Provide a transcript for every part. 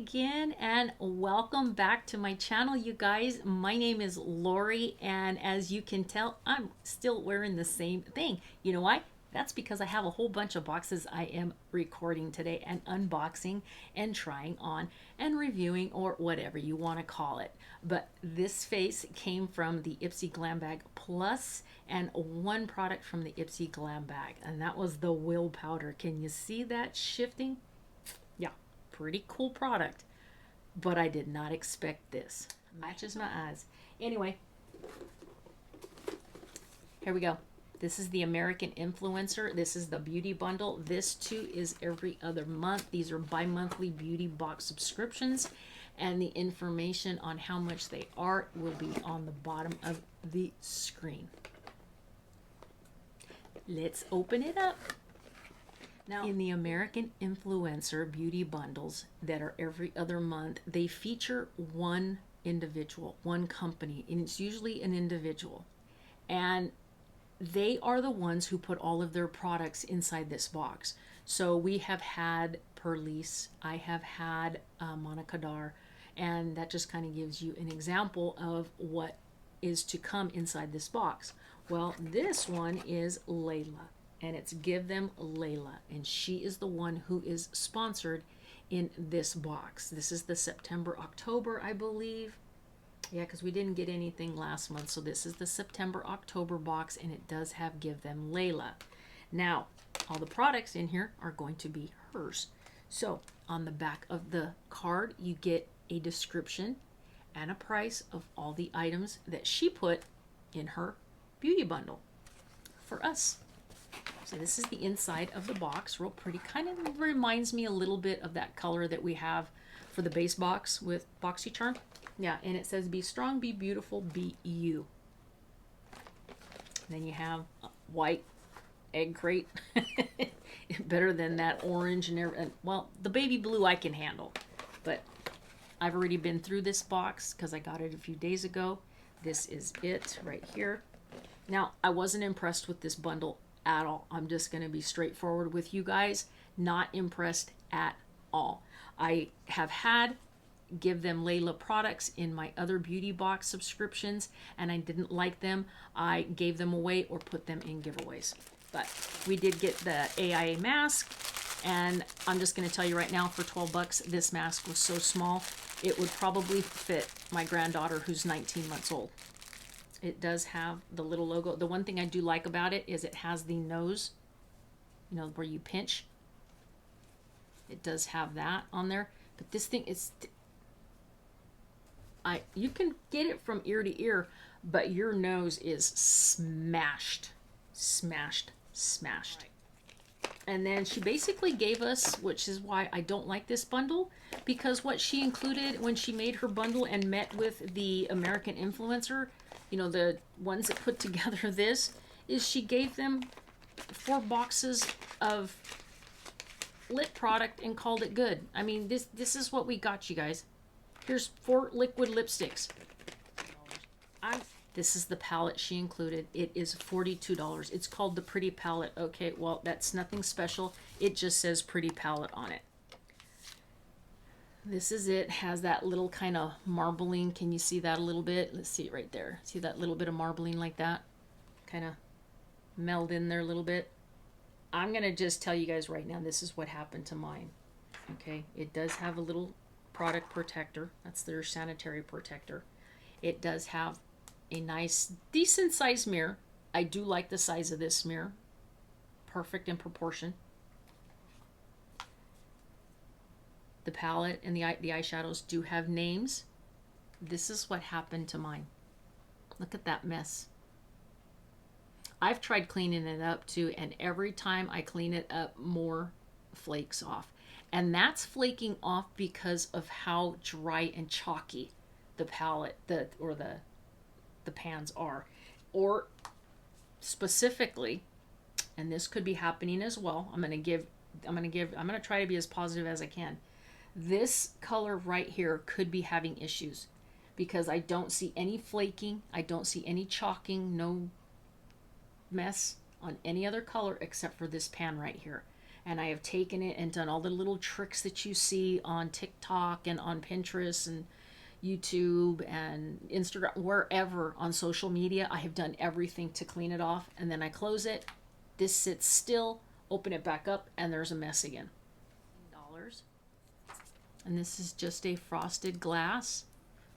again and welcome back to my channel, you guys. My name is Lori, and as you can tell, I'm still wearing the same thing. You know why? That's because I have a whole bunch of boxes I am recording today and unboxing and trying on and reviewing, or whatever you want to call it. But this face came from the Ipsy Glam Bag Plus and one product from the Ipsy Glam Bag, and that was the Will Powder. Can you see that shifting? Yeah, pretty cool product, but I did not expect this. Matches my eyes. Anyway, here we go. This is the American Influencer. This is the Beauty Bundle. This too is every other month. These are bi-monthly beauty box subscriptions, and the information on how much they are will be on the bottom of the screen. Let's open it up. Now, in the American Influencer Beauty Bundles that are every other month, they feature one individual, one company, and it's usually an individual. And they are the ones who put all of their products inside this box. So we have had Perlice, I have had Monica Dar, and that just kind of gives you an example of what is to come inside this box. Well, this one is LaLa, and it's Give Them LaLa, and she is the one who is sponsored in this box. This is the September-October, I believe. Yeah, because we didn't get anything last month, so this is the September-October box, and it does have Give Them LaLa. Now, all the products in here are going to be hers. So, on the back of the card, you get a description and a price of all the items that she put in her beauty bundle for us. So this is the inside of the box, real pretty. Kind of reminds me a little bit of that color that we have for the base box with BoxyCharm. Yeah, and it says, be strong, be beautiful, be you. Then you have white egg crate. Better than that orange and well, the baby blue I can handle. But I've already been through this box because I got it a few days ago. This is it right here. Now, I wasn't impressed with this bundle at all. I'm just going to be straightforward with you guys. Not impressed at all. I have had Give Them LaLa products in my other beauty box subscriptions, and I didn't like them. I gave them away or put them in giveaways. But we did get the AIA Mask, and I'm just going to tell you right now, for 12 bucks, this mask was so small, it would probably fit my granddaughter who's 19 months old. It does have the little logo. The one thing I do like about it is it has the nose, you know, where you pinch. It does have that on there. But this thing is, you can get it from ear to ear, but your nose is smashed. And then she basically gave us, which is why I don't like this bundle, because what she included when she made her bundle and met with the American Influencer, you know, the ones that put together this, is she gave them 4 boxes of lip product and called it good. I mean, this is what we got, you guys. Here's 4 liquid lipsticks. This is the palette she included. It is $42. It's called the Pretty Palette. Okay, well, that's nothing special. It just says Pretty Palette on it. This is it. Has that little kind of marbling. Can you see that a little bit? Let's see it right there. See that little bit of marbling like that? Kind of meld in there a little bit. I'm going to just tell you guys right now, this is what happened to mine. Okay, it does have a little product protector. That's their sanitary protector. It does have a nice, decent size mirror. I do like the size of this mirror. Perfect in proportion. The palette and the eyeshadows do have names. This is what happened to mine. Look at that mess. I've tried cleaning it up too, and every time I clean it up, more flakes off. And that's flaking off because of how dry and chalky the palette, the pans are. Or specifically, and this could be happening as well, I'm going to try to be as positive as I can. This color right here could be having issues because I don't see any flaking, I don't see any chalking, no mess on any other color except for this pan right here. and I have taken it and done all the little tricks that you see on TikTok and on Pinterest and YouTube and Instagram, wherever on social media. I have done everything to clean it off, and then I close it. This sits still, open it back up, and there's a mess again. $10. And this is just a frosted glass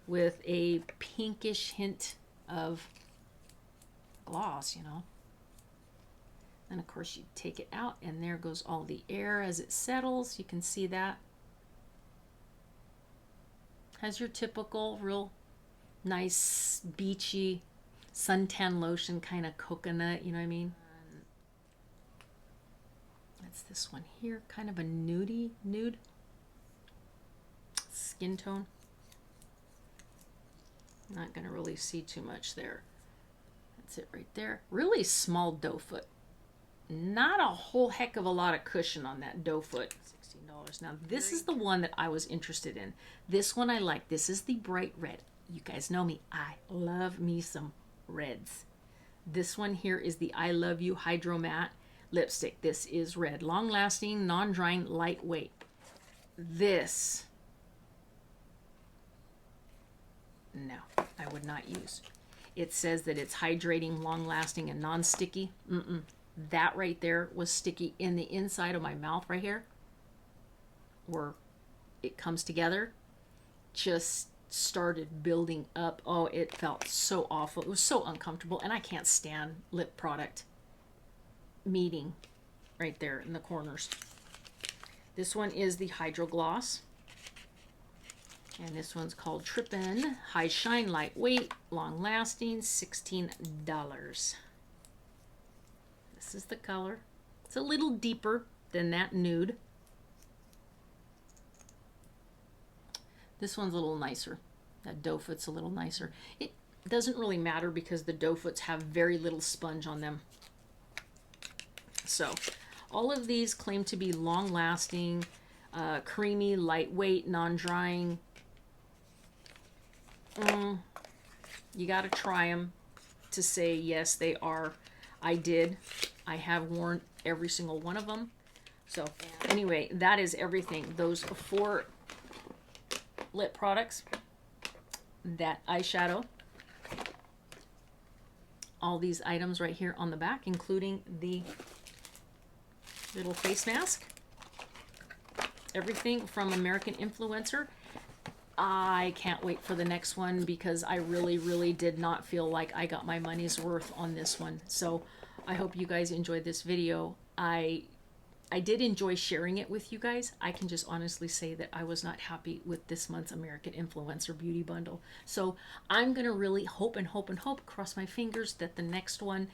with a pinkish hint of gloss, you know. And of course you take it out, and there goes all the air as it settles. You can see that. Has your typical real nice beachy suntan lotion kind of coconut, you know what I mean? That's this one here, kind of a nude skin tone. Not gonna really see too much there. That's it right there. Really small doe foot. Not a whole heck of a lot of cushion on that doe foot. $16. Now this is the one that I was interested in. This one I like. This is the bright red. You guys know me. I love me some reds. This one here is the I Love You Hydro Matte lipstick. This is red. Long lasting, non-drying, lightweight. This, no, I would not use. It says that it's hydrating, long lasting, and non-sticky. That right there was sticky in the inside of my mouth right here, where it comes together. Just started building up. Oh, it felt so awful. It was so uncomfortable, and I can't stand lip product meeting right there in the corners. This one is the Hydro Gloss, and this one's called Trippin' High Shine, Lightweight, Long Lasting, $16. This is the color. It's a little deeper than that nude. This one's a little nicer. That doe foot's a little nicer. It doesn't really matter because the doe foots have very little sponge on them. So all of these claim to be long-lasting, creamy, lightweight, non-drying. You got to try them to say yes, they are. I did. I have worn every single one of them. So anyway, that is everything. Those 4 lip products, that eyeshadow, all these items right here on the back, including the little face mask, everything from American Influencer. I can't wait for the next one because I really did not feel like I got my money's worth on this one. So I hope you guys enjoyed this video. I did enjoy sharing it with you guys. I can just honestly say that I was not happy with this month's American Influencer Beauty Bundle. So I'm going to really hope, cross my fingers that the next one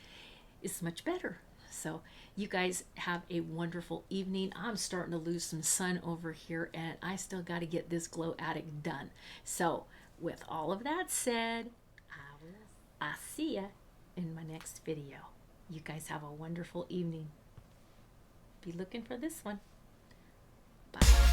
is much better. So you guys have a wonderful evening. I'm starting to lose some sun over here, and I still got to get this Glow Addict done. So with all of that said, I'll see ya in my next video. You guys have a wonderful evening. Be looking for this one. Bye.